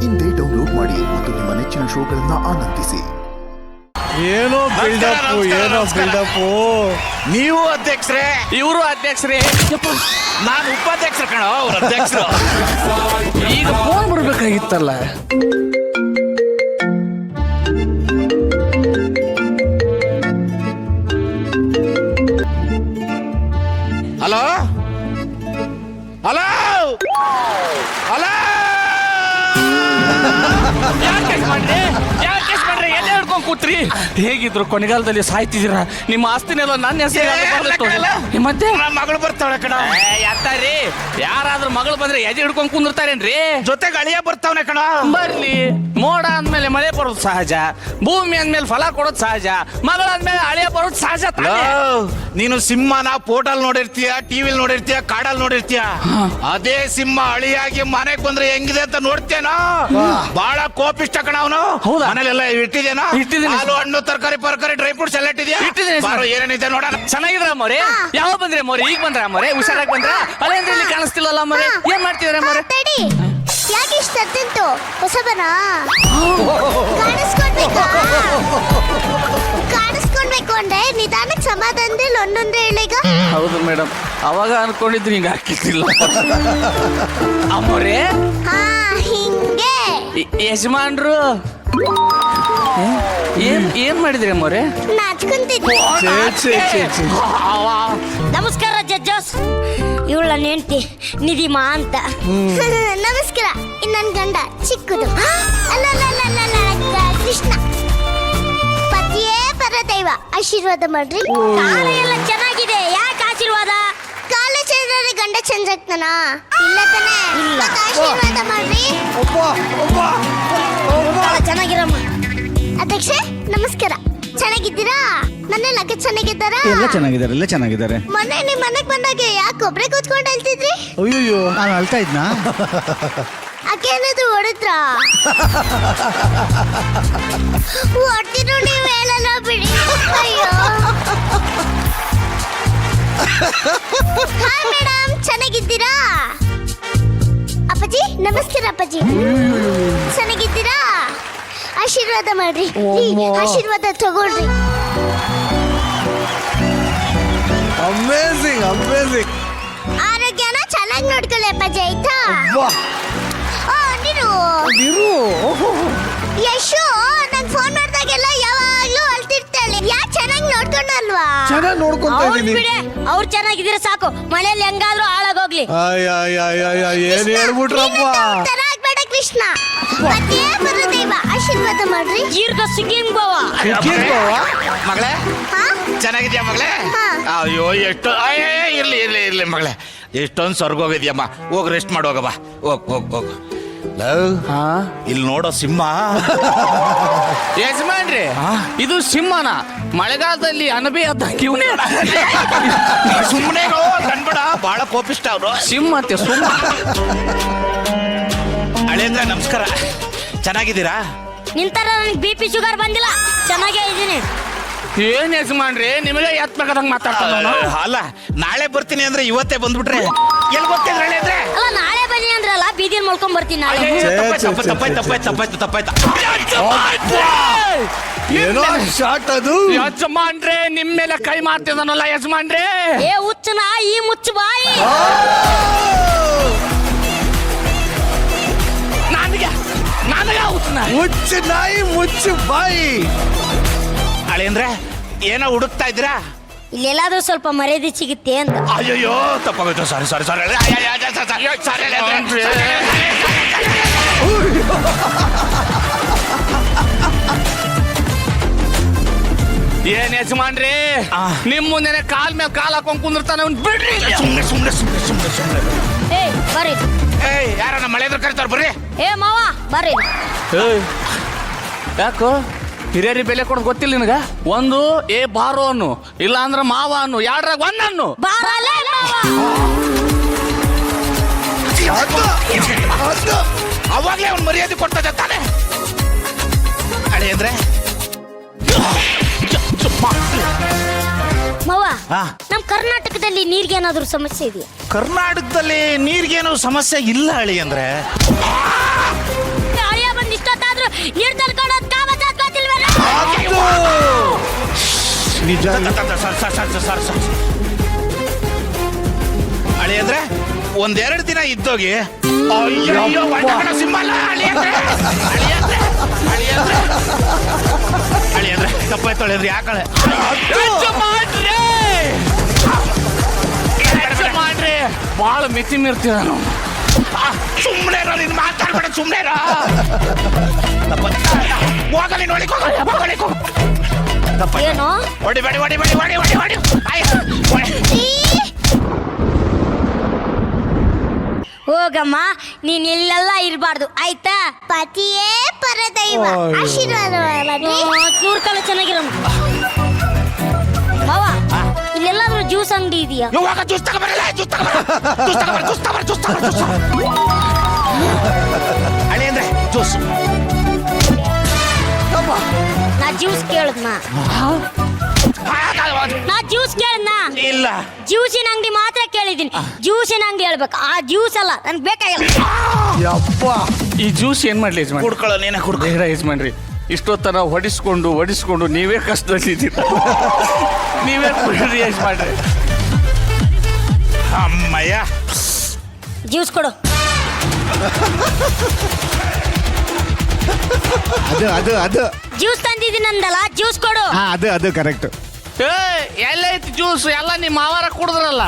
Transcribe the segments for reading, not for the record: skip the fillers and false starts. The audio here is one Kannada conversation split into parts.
ಇಂದೇ ಡೌನ್ಲೋಡ್ ಮಾಡಿ ಮತ್ತು ನಿಮ್ಮ ನೆಚ್ಚಿನ ಶೋಗಳನ್ನ ಆನಂದಿಸಿ. ಏನೋ ಬಿಲ್ಡಪ್. ನೀವು ಅಧ್ಯಕ್ಷರೇ, ಇವರು ಅಧ್ಯಕ್ಷರೇ, ನಾನು ಉಪಾಧ್ಯಕ್ಷರು ಕಣ. ಅವ್ರ ಅಧ್ಯಕ್ಷರು. ಈಗ ಫೋನ್ ಬರ್ಬೇಕಾಗಿತ್ತಲ್ಲ. ಹಲೋ ಹಲೋ ಹಲೋ, ಎಲ್ಲಿ ಹಿಡ್ಕೊಂಡ್ ಕೂತ್ರಿ? ಹೇಗಿದ್ರು ಕೊನೆಗಾಲದಲ್ಲಿ ಸಾಯ್ತಿದ್ದೀರಾ? ನಿಮ್ಮ ಆಸ್ತಿನೆಲ್ಲ ನನ್ನ ಹೆಸರು ಮತ್ತೆ ಮಗಳು ಬರ್ತಾವಳೆ ಕಣ. ಯಾತಾರಿ, ಯಾರಾದ್ರೂ ಮಗಳು ಬಂದ್ರೆ ಎದೆ ಹಿಡ್ಕೊಂಡ್ ಕುಂದಿರ್ತಾರೇನ್ರಿ? ಜೊತೆಗೆ ಅಳಿಯ ಬರ್ತಾವನೆ ಕಣ. ಬರ್ಲಿ, ಮೋಡ ಅಂದ್ಮೇಲೆ ಮಳೆ ಬರೋದು ಸಹಜ, ಭೂಮಿ ಅಂದ್ಮೇಲೆ ಫಲ ಕೊಡೋದು ಸಹಜ, ಮಗಳಂದ್ಮೇಲೆ ಅಳಿಯ ಬರೋದು ಸಹಜ ತಾನೇ? ನೀನು ಸಿಂಹನ ಫೋಟೋಲ್ ನೋಡಿರ್ತೀಯ, ಟಿವಿಲ್ ನೋಡಿರ್ತೀಯ, ಕಾಡಲ್ ನೋಡಿರ್ತೀಯ. ಅದೇ ಸಿಂಹ ಅಳಿಯಾಗಿ ಮನೆಗ್ ಬಂದ್ರೆ ಹೆಂಗಿದೆ ಅಂತ ನೋಡ್ತೇನಾ? ಬಹಳ ಕೋಪಿಷ್ಟ ಕಣ ಅವನು. ಹೌದಾ? ಮನೇಲೆಲ್ಲ ಇಟ್ಟಿದ್ದೇನಾ? ಇಟ್ಟಿದ್ದೀನಿ. ಹಾಲು, ಹಣ್ಣು, ತರಕಾರಿ, ಡ್ರೈ ಫ್ರೂಟ್ಸ್ ಎಲ್ಲ ಇಟ್ಟಿದ್ಯಾ? ಇಟ್ಟಿದ್ದೀನಿ ಸರ್. ಬಾರೋ, ಏನೇನಿದೆ ನೋಡೋಣ. ಚೆನ್ನಾಗಿದ್ರ ಮೋರೆ? ಯಾವ ಬಂದ್ರೆ ಮೋರೆ? ಈಗ ಬಂದ್ರ ಮೋರೆ? ಹುಷಾರಾಗಿ ಬಂದ್ರ? ಅಲ್ಲೇ ಅಂದ್ರೆ ಇಲ್ಲಿ ಕಾಣಿಸ್ತಿಲ್ಲಲ್ಲ ಮೋರೆ? ಏನ್ ಮಾಡ್ತಿದಾರೆ ಮೋರೆ? ತಡಿ, ಯಾಕೆ ಇಷ್ಟ ತಿಂತು? ಹೊಸಬನ ಕಾಣಿಸ್ಕೊಳ್ಬೇಕು ಅಂದ್ರೆ ನಿಧಾನಕ್ಕೆ ಸಮಾಧಾನದಲ್ಲಿ ಒಂದೊಂದ್ರೆ ಹೇಳಿಗ. ಹೌದು ಮೇಡಮ್, ಅವಾಗ ಅನ್ಕೊಂಡಿದ್ರು ಹಿಂಗ ಹಾಕಿತ್ತಿಲ್ಲ ಅಮ್ಮೋರೆ. ಹಾ, ಹಿಂಗೆ ಯಜಮಾನ್ರು ಏನ್ ಮಾಡಿದ್ರಿ ಅಮ್ಮೋರೆ? ನಾಚ್ಕೊಂತಿದ್ದೆ. ನಮಸ್ಕಾರ ಜಡ್ಜಸ್, ಇವಳ ನೆಂಟಿ ನಿಧಿಮಾ ಅಂತ. ನಮಸ್ಕಾರ. ನನ್ ಗಂಡ ಚಿಕ್ಕದು. ಅಲ್ಲ ಕೃಷ್ಣ. ಪತಿಯೇ ಪರದೈವ. ಆಶೀರ್ವಾದ ಮಾಡ್ರಿ. ಕಾಲ ಎಲ್ಲ ಚೆನ್ನಾಗಿದೆ, ಯಾಕೆ ಆಶೀರ್ವಾದ? ಕಾಲ ಚಂದ್ರೆ ಗಂಡ ಚಂದ್ರಕ್ತನ ಇಲ್ಲ ತಾನೆ? ಮತ್ತ್ ಆಶೀರ್ವಾದ ಮಾಡ್ರಿ. ಕಾಲ ಚೆನ್ನಾಗಿರಮ್ಮ. ಅಧ್ಯಕ್ಷ ನಮಸ್ಕಾರ. ಚೆನ್ನಾಗಿದ್ದೀರಾ? ನನ್ನ ಲಗ ಚೆನ್ನಾಗಿದ್ದಾರಾ? ಎಲ್ಲ ಚೆನ್ನಾಗಿದ್ದಾರೆ. ಮೊನ್ನೆ ನಿಮ್ ಮನೆಗ್ ಬಂದಾಗ ಯಾಕೆ ಒಬ್ರೆ ಕೂತ್ಕೊಂಡು ಹೇಳ್ತಿದ್ರಿ? ಅಯ್ಯೋ, ನಾನು ಅಳ್ತಾ ಇದ್ನಾ? ಅಕ್ಕೇನದು ಹೊಡೆದ್ರ? ಹೊಡ್ತಿದ್ರು ನೀವು ಹೇಳಲ್ಲ ಬಿಡಿ. ಅಯ್ಯೋ. ಹಾಯ್ ಮೇಡಮ್, ಚೆನ್ನಾಗಿದ್ದೀರಾ? ಅಪ್ಪಾಜಿ ನಮಸ್ಕಾರ. ಅಪ್ಪಾಜಿ ಚೆನ್ನಾಗಿದ್ದೀರಾ? ಆಶೀರ್ವಾದ ಮಾಡ್ರಿ. ಆಶೀರ್ವಾದ ತಗೊಳ್ರಿ. ಅಮೇಜಿಂಗ್. ಆರೋಗ್ಯನ ಚೆನ್ನಾಗಿ ನೋಡ್ಕೊಳ್ಳಿ ಅಪ್ಪಾಜಿ, ಆಯ್ತಾ? ಓ, ನೀನು ಯಶು ನಂಗೆ ಫೋನ್ ಮಾಡಿದಾಗೆಲ್ಲ ಯಾವಾಗ್ಲೂ ಅಳ್ತಿರ್ತಾಳೆ. ಯಾಕೆ ಚೆನ್ನಾಗಿ ನೋಡ್ಕೊಂಡಲ್ವಾ? ಚೆನ್ನಾಗಿ ನೋಡ್ಕೊಂತ ಇದೀನಿ. ಬಿಡೆ, ಅವ್ರು ಚೆನ್ನಾಗಿದ್ರೆ ಸಾಕು, ಮನೇಲಿ ಹೆಂಗಾದ್ರೂ ಹಾಳಾಗೋಗ್ಲಿ. ಏನ್ ಹೇಳ್ಬಿಟ್ರಪ್ಪ? ತರ ಆಗ್ಬೇಡ ಕೃಷ್ಣ. ಪತಿಯೇ ಪರದೈವ. ಆಶೀರ್ವಾದ ಮಾಡ್ರಿ. ದೀರ್ಘ ಸಿಂಗಿಂಗ್ ಬಾವ. ಮಗಳೇ, ಹಾ? ಚೆನ್ನಾಗಿದ್ಯಾ ಮಗಳೇ? ಹಾ. ಅಯ್ಯೋ, ಎಷ್ಟು ಇರ್ಲಿ ಮಗಳೇ. ಎಷ್ಟೊಂದು ಸ್ವರ್ಗೋಗಿದ್ಯಮ್ಮ. ಹೋಗಿ ರೆಸ್ಟ್ ಮಾಡೋಗಮ್ಮ. ಹೋಗ್. ಇಲ್ಲಿ ನೋಡೋ ಸಿಂಹ. ಯಜಮಾನ್ರಿ, ಇದು ಸಿಂಹನ ಮಳೆಗಾಲದಲ್ಲಿ ಅನಬೆ ಅದ್ದಂಗೆ ಸುಮ್ಮನೆ ಕಣ್ಬೇಡ, ಬಹಳ ಕೋಪಿಷ್ಟ ಅವ್ರು. ಸಿಂಹ ಅಂತೆ ಸುಮ್ಮ. ಅಳಿಯಂದ್ರ ನಮಸ್ಕಾರ. ಚೆನ್ನಾಗಿದ್ದೀರಾ? ನಿಂತರ ನನಗೆ BP ಶುಗರ್ ಬಂದಿಲ್ಲ, ಚೆನ್ನಾಗೇ ಇದ್ದೀನಿ. ಏನ್ ಯಜಮಾನ್ರಿ, ನಿಮಗೆ ಎತ್ಬೇಕಾದಂಗ ಮಾತಾಡ್ತಾನ. ಅಲ್ಲ, ನಾಳೆ ಬರ್ತೀನಿ ಅಂದ್ರೆ ಇವತ್ತೇ ಬಂದ್ಬಿಟ್ರೆ ಎಲ್ಲಿ ಬರ್ತೀನಿ ಅಂದ್ರೆ? ಅಲ್ಲ, ನಾಳೆ ಬನ್ನಿ ಅಂದ್ರಲ್ಲ, ಬೀದಿಲ್ ಮಲ್ಕೊಂಡ್ ಬರ್ತೀನಿ ನಾಳೆ. ತಪ್ಪಾಯ್ತು. ಏನೋ ಶಾಟ್ ಅದು. ಯಜಮಾನ್ರೆ, ನಿಮ್ ಮೇಲೆ ಕೈ ಮಾಡ್ತಿದಾನಲ್ಲ ಯಜಮಾನ್ರೆ. ಏ ಹುಚ್ಚನ ಈ ಮುಚ್ಚು ಬಾಯಿ. ನನಗ ಮುಚ್ಚು ನಾಯಿ ಮುಚ್ಚು ಬಾಯಿ. ಅಳಿಯಂದ್ರೆ ಏನೋ ಹುಡುಕ್ತಾ ಇದ್ದೀರಾ? ಇಲ್ಲೆಲ್ಲಾದ್ರೂ ಸ್ವಲ್ಪ ಮರ್ಯಾದೆ ಸಿಗುತ್ತೆ ಅಂತ. ಅಯ್ಯೋ, ತಪ್ಪಾಗೋಯ್ತು. ಸಾರಿ. ಏನ್ ಯಜಮಾನ್ರಿ, ನಿಮ್ ಮುಂದೆನೆ ಕಾಲ್ ಮೇಲೆ ಕಾಲ್ ಹಾಕೊಂಡ್ ಕುಂದಿರ್ತಾನೆ. ಅವ್ನ್ ಬಿಡ್ರಿ. ಸುಮ್ನೆ. ಏ ಬರ್ರಿ. ಯಾರ ನಮ್ಮ ಮಳೆ ಕರಿತಾರ? ಬರ್ರಿ. ಏ ಮಾವ ಬರ್ರಿ. ಯಾಕೋ ಹಿರಿಯರಿ ಬೆಲೆ ಕೊಡೋದು ಗೊತ್ತಿಲ್ಲ ನಿನಗ? ಒಂದು ಏ ಬಾರೋ ಅನ್ನು, ಇಲ್ಲ ಅಂದ್ರ ಮಾವ ಅನ್ನು, ಎರಡ್ರಾಗ ಒಂದನ್ನು. ಬಾರಲೇ ಮಾವ. ಅವಾಗ್ಲೇ ಅವ್ನು ಮರ್ಯಾದೆ ಕೊಡ್ತದ ತಾನೆ. ಅಳಿಯಂದ್ರೆ ಮಾವ, ನಮ್ ಕರ್ನಾಟಕದಲ್ಲಿ ನೀರ್ಗೆ ಏನಾದ್ರು ಸಮಸ್ಯೆ ಇದೆಯಾ? ಕರ್ನಾಟಕದಲ್ಲಿ ನೀರಿಗೇನು ಸಮಸ್ಯೆ ಇಲ್ಲ ಅಳಿಯಂದ್ರೆ. ನೀರ್ ತಲ್ಕೊಂಡೋದ್ ಕಾಮ ತಲ್ಕೊತಿಲ್ವೇನೋ? ನಿಜ ಅಳಿ ಅಂದ್ರೆ ಒಂದೆರಡು ದಿನ ಇದ್ದೋಗಿ ಅಯ್ಯೋ ಒಳಗಡೆ ಸಿಂಹ ಅಲ್ಲ, ಅಳಿ ಅಂದ್ರೆ ತಪ್ಪಾಯ್ತು ಅಳಿ ಅಂದ್ರೆ ಯಾಕಳೆ ಮಾಡ್ರಿ ಬಾಳ ಮಿತಿ ಮೀರ್ತೀರ ನಾವು. ಸುಮ್ಮನೆ ನೀನು ಮಾತಾಡ್ಬೇಡ, ಸುಮ್ಮನೆ ಹೋಗಲಿ ನೋಡಿ ಏನೋ ಹೊಡಿಬೇಡಿ ಹೋಗಮ್ಮ, ನೀನ್ ಇಲ್ಲೆಲ್ಲ ಇರ್ಬಾರ್ದು ಆಯ್ತಾ? ಪತಿಯೇ ಪರದೈವ. ಆಶೀರ್ವಾದ ಮಾಡ್ರಿ. ನೂರ್ ಕಾಲ ಚೆನ್ನಾಗಿರೋ ಮಾವ, ಇಲ್ಲೆಲ್ಲಾದ್ರೂ ಜ್ಯೂಸ್ ಅಂಗಡಿ ಇದೆಯಾ? ಇವಾಗ ಜ್ಯೂಸ್ ತಗೊಬರಲ್ಲ, ಅಳಿ ಅಂದ್ರೆ ಜ್ಯೂಸ್. ನಾ ಜ್ಯೂಸ್ ಕೇಳದ್ನ ಇಲ್ಲ, ಜ್ಯೂಸಿನ ಅಂಗಡಿ ಮಾತ್ರ ಕೇಳಿದ್ದೀನಿ. ಜ್ಯೂಸಿನ ಅಂಗಡಿ ಹೇಳ್ಬೇಕು, ಆ ಜ್ಯೂಸ್ ಅಲ್ಲ ನನ್ಗೆ ಬೇಕಾಗಿಲ್ಲ. ಯಪ್ಪ ಈ ಜ್ಯೂಸ್ ಏನ್ ಮಾಡ್ಲಿ ಯಜಮಾನ್? ಕುಡ್ಕೊಳ್ಳೋ ನೀನೇ ಕುಡ್ಕೊ. ಬೇಡ ಯಜಮಾನ್ರಿ, ಇಷ್ಟೊತ್ತನ ಹೊಡಿಸ್ಕೊಂಡು ನೀವೇ ಕಷ್ಟದಲ್ಲಿದ್ದೀರ. ನೀವೇ ಕುಡ್ರಿ ಯಜಮಾನ್ರಿ. ಅಮ್ಮಯ್ಯ, ಜ್ಯೂಸ್ ಕೊಡು. ಅದು ಜ್ಯೂಸ್ ತಂದಿದ್ದೀನಿ ಅಂದಲ್ಲ, ಜ್ಯೂಸ್ ಕೊಡು. ಹಾ ಅದು ಕರೆಕ್ಟ್. ಎಲ್ಲೈತಿ ಜ್ಯೂಸ್? ಎಲ್ಲ ನಿಮ್ಮ ಮಾವಾರ ಕುಡಿದ್ರಲ್ಲ.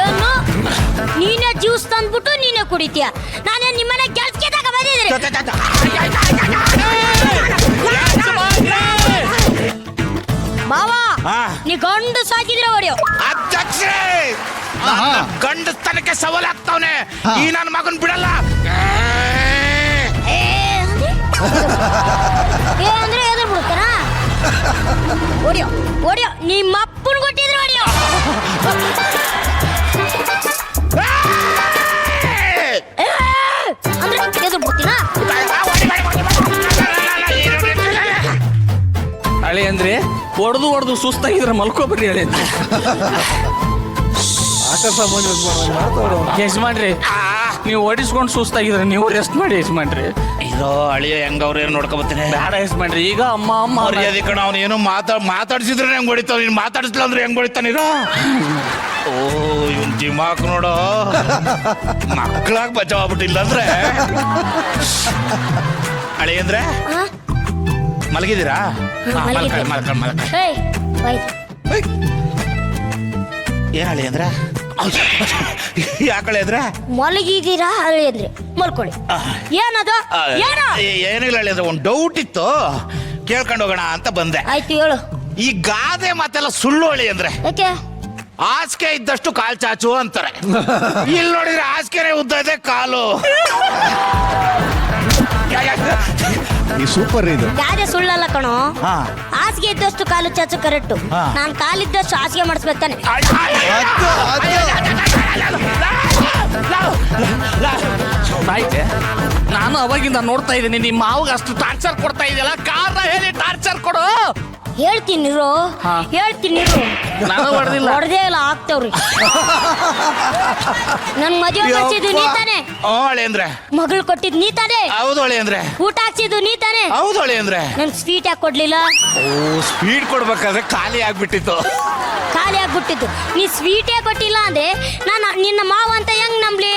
ಏನು ನೀನೇ ಜ್ಯೂಸ್ ತಂದ್ಬಿಟ್ಟು ನೀನೇ ಕುಡಿತೀಯ? ನಾನೇ ನಿಮ್ಮನೆ ಕೆಲ್ಸಕ್ಕೆ ತಗ ಬಂದಿದ್ದೀನಿ. ಬಾವಾ, ನೀ ಗಂಡು ಸಾಕಿದ್ರೆ ಹೊಡಿಯೋ. ಅಧ್ಯಕ್ಷರೇ, ಗಂಡಸ್ತನಕ್ಕೆ ಸವಾಲಾಗ್ತಾವನೆ ಈ ನನ್ನ ಮಗನ್ ಬಿಡಲ್ಲ. ಅಂದ್ರೆ ಎದುರು ಬಿಡ್ತಾನ? ಹೊಡಿಯೋ ನಿಮ್ಮ ಅಪ್ಪನ್ ಕೊಟ್ಟಿದ್ರೆ ಹೊಡಿಯೋ. ಅಂದ್ರೆ ಎದುರು ಬಿಡ್ತೀನಾ? ಹಳೆ ಅಂದ್ರೆ ಹೊಡೆದು ಸುಸ್ತಾಗಿದ್ರೆ ಮಲ್ಕೋಬರ್ರಿ ಹಳೆ. ಆಟ ಸಾಮಾನ್ಯ ಯಜಮಾನ್ರಿ, ನೀವು ಹೊಡಿಸ್ಕೊಂಡು ಸುಸ್ತಾಗಿದ್ರೆ ನೀವು ರೆಸ್ಟ್ ಮಾಡಿ ಯಜಮಾನ್ರಿ. ಇದೋ ಅಳಿಯ ಹೆಂಗವ್ರ ಏನು ನೋಡ್ಕೊಬತ್ತೀನಿ. ಬೇಡ ಯಜಮಾನ್ರಿ, ಈಗ ಅಮ್ಮ ಮರ್ಯಾದೆ ಕಣ. ಅವನು ಏನೋ ಮಾತಾಡ್ಸಿದ್ರೆ ಹೆಂಗ್ ಹೊಡಿತಾವ, ನೀನು ಮಾತಾಡಿಸ್ಲಿಲ್ಲ ಅಂದ್ರೆ ಹೆಂಗ್ ಹೊಡಿತಾನಿರ? ಓ, ಇವನ್ ದಿಮಾಕ್ ನೋಡೋ, ಮಕ್ಕಳಾಗ ಬಚಾವ್ ಆಗ್ಬಿಟ್ಟಿಲ್ಲ ಅಂದ್ರೆ. ಅಳಿ ಅಂದ್ರೆ ಮಲಗಿದ್ದೀರಾ? ಏನ್ ಅಳಿ ಅಂದ್ರೆ? ಯಾಕಳೆ ಅಂದ್ರೆ ಮಲಗಿದ್ದೀರಾ ಅಳಿ ಅಂದ್ರೆ ಮಲ್ಕೊಳ್ಳಿ. ಏನದು? ಏನಿಲ್ಲ ಅಳಿ ಅಂದ್ರೆ ಒಂದು ಡೌಟ್ ಇತ್ತು, ಕೇಳ್ಕೊಂಡು ಹೋಗೋಣ ಅಂತ ಬಂದೆ. ಆಯ್ತು ಹೇಳು. ಈ ಗಾದೆ ಮಾತೆಲ್ಲ ಸುಳ್ಳು ಅಳಿ ಅಂದ್ರೆ. ಯಾಕೆ? ಹಾಸಿಗೆ ಇದ್ದಷ್ಟು ಕಾಲ್ ಚಾಚು ಅಂತಾರೆ. ಇಲ್ಲಿ ನೋಡಿದ್ರೆ ಹಾಸಿಗೆನೆ ಉದ್ದ ಇದೆ, ಕಾಲು. ಈ ಸೂಪರ್ ಇದು. ಗಾದೆ ಸುಳ್ಳಲ್ಲ ಕಣೋ. ಹಾಸಿಗೆ ಇದ್ದಷ್ಟು ಕಾಲು ಚಾಚು ಕರೆಕ್ಟು. ನಾನ್ ಕಾಲಿದ್ದಷ್ಟು ಹಾಸಿಗೆ ಮಾಡಿಸ್ಬೇಕು ತಾನೆ. ಆಯ್ತೆ, ನಾನು ಅವಾಗಿಂದ ನೋಡ್ತಾ ಇದ್ದೀನಿ ನಿಮ್ಮ ಮಾವಗ ಅಷ್ಟು ಟಾರ್ಚರ್ ಕೊಡ್ತಾ ಇದೆಯಲ್ಲ, ಕಾರಣ ಹೇಳಿ ಟಾರ್ಚರ್ ಕೊಡು. ಹೇಳ್ತೀನಿರು. ನಾನು ಹೊಡೆದಿಲ್ಲ. ಹೊಡೆದೇ ಇಲ್ಲ, ಆಗ್ತವ್ರಿ. ನನ್ ಮದುವೆ ಕೊಡ್ಸಿದ್ದು ನೀ ತಾನೆ? ಅಳಿ ಅಂದ್ರೆ ಮಗಳು ಕೊಟ್ಟಿದ್ ನೀ ತಾನೆ? ಹೌದು ಅಳಿ ಅಂದ್ರೆ. ಊಟ ಹಾಕ್ಸಿದ್ದು ನೀ ತಾನೆ? ಹೌದು ಅಳಿ ಅಂದ್ರೆ. ನನ್ ಸ್ವೀಟ್ ಯಾಕೆ ಕೊಡ್ಲಿಲ್ಲ? ಓ, ಸ್ಪೀಡ್ ಕೊಡ್ಬೇಕಾದ್ರೆ ಖಾಲಿ ಆಗ್ಬಿಟ್ಟಿತ್ತು. ಖಾಲಿ ಆಗ್ಬಿಟ್ಟಿದ್ದು. ನೀ ಸ್ವೀಟೇ ಕೊಟ್ಟಿಲ್ಲ ಅಂದ್ರೆ ನಾನು ನಿನ್ನ ಮಾವ ಅಂತ ಹೆಂಗ್ ನಂಬ್ಲಿ?